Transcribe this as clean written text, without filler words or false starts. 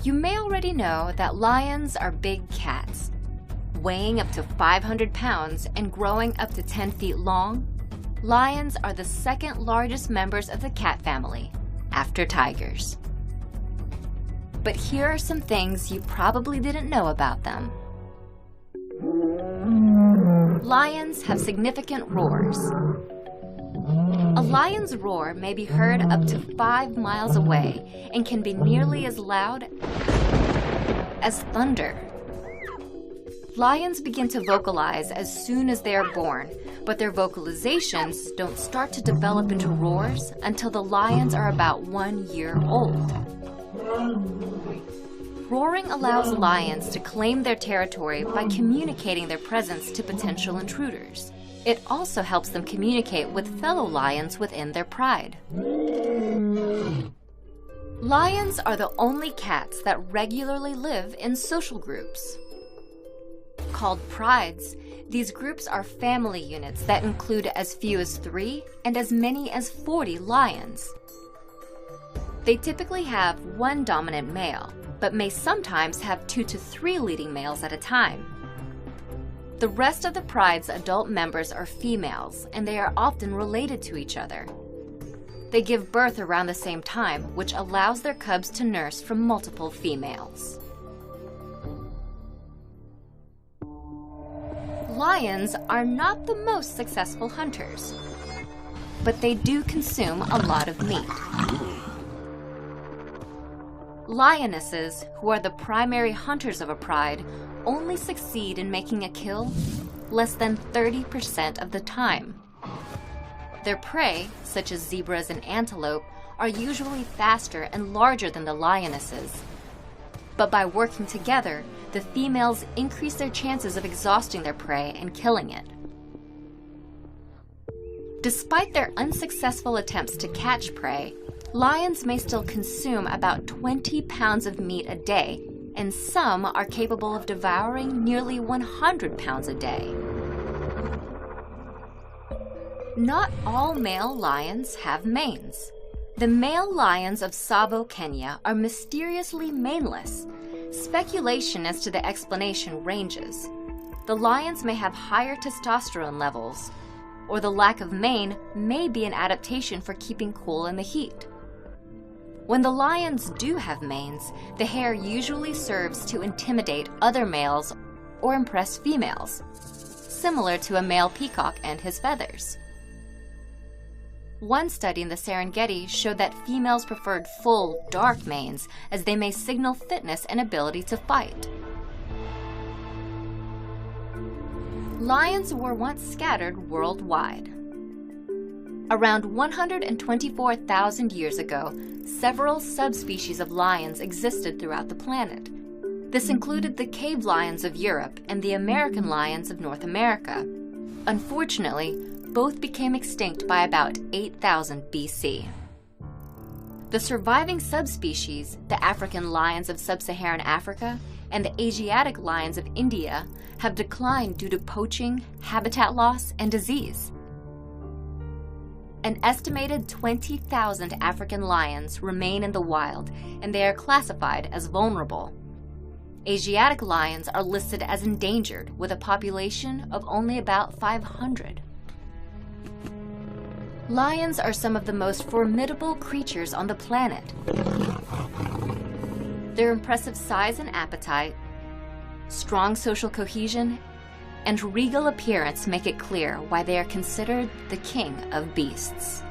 You may already know that lions are big cats. Weighing up to 500 pounds and growing up to 10 feet long, lions are the second largest members of the cat family, after tigers. But here are some things you probably didn't know about them. Lions have significant roars. A lion's roar may be heard up to 5 miles away and can be nearly as loud as thunder. Lions begin to vocalize as soon as they are born, but their vocalizations don't start to develop into roars until the lions are about 1 year old. Roaring allows lions to claim their territory by communicating their presence to potential intruders. It also helps them communicate with fellow lions within their pride. Lions are the only cats that regularly live in social groups. Called prides, these groups are family units that include as few as 3 and as many as 40 lions. They typically have one dominant male, but may sometimes have 2 to 3 leading males at a time. The rest of the pride's adult members are females, and they are often related to each other. They give birth around the same time, which allows their cubs to nurse from multiple females. Lions are not the most successful hunters, but they do consume a lot of meat. Lionesses, who are the primary hunters of a pride, only succeed in making a kill less than 30% of the time. Their prey, such as zebras and antelope, are usually faster and larger than the lionesses. But by working together, the females increase their chances of exhausting their prey and killing it. Despite their unsuccessful attempts to catch prey, lions may still consume about 20 pounds of meat a day, and some are capable of devouring nearly 100 pounds a day. Not all male lions have manes. The male lions of Tsavo, Kenya are mysteriously maneless. Speculation as to the explanation ranges. The lions may have higher testosterone levels, or the lack of mane may be an adaptation for keeping cool in the heat. When the lions do have manes, the hair usually serves to intimidate other males or impress females, similar to a male peacock and his feathers. One study in the Serengeti showed that females preferred full, dark manes as they may signal fitness and ability to fight. Lions were once scattered worldwide. Around 124,000 years ago, several subspecies of lions existed throughout the planet. This included the cave lions of Europe and the American lions of North America. Unfortunately, both became extinct by about 8,000 BC. The surviving subspecies, the African lions of sub-Saharan Africa and the Asiatic lions of India, have declined due to poaching, habitat loss, and disease. An estimated 20,000 African lions remain in the wild, and they are classified as vulnerable. Asiatic lions are listed as endangered, with a population of only about 500. Lions are some of the most formidable creatures on the planet. Their impressive size and appetite, strong social cohesion, and regal appearance make it clear why they are considered the king of beasts.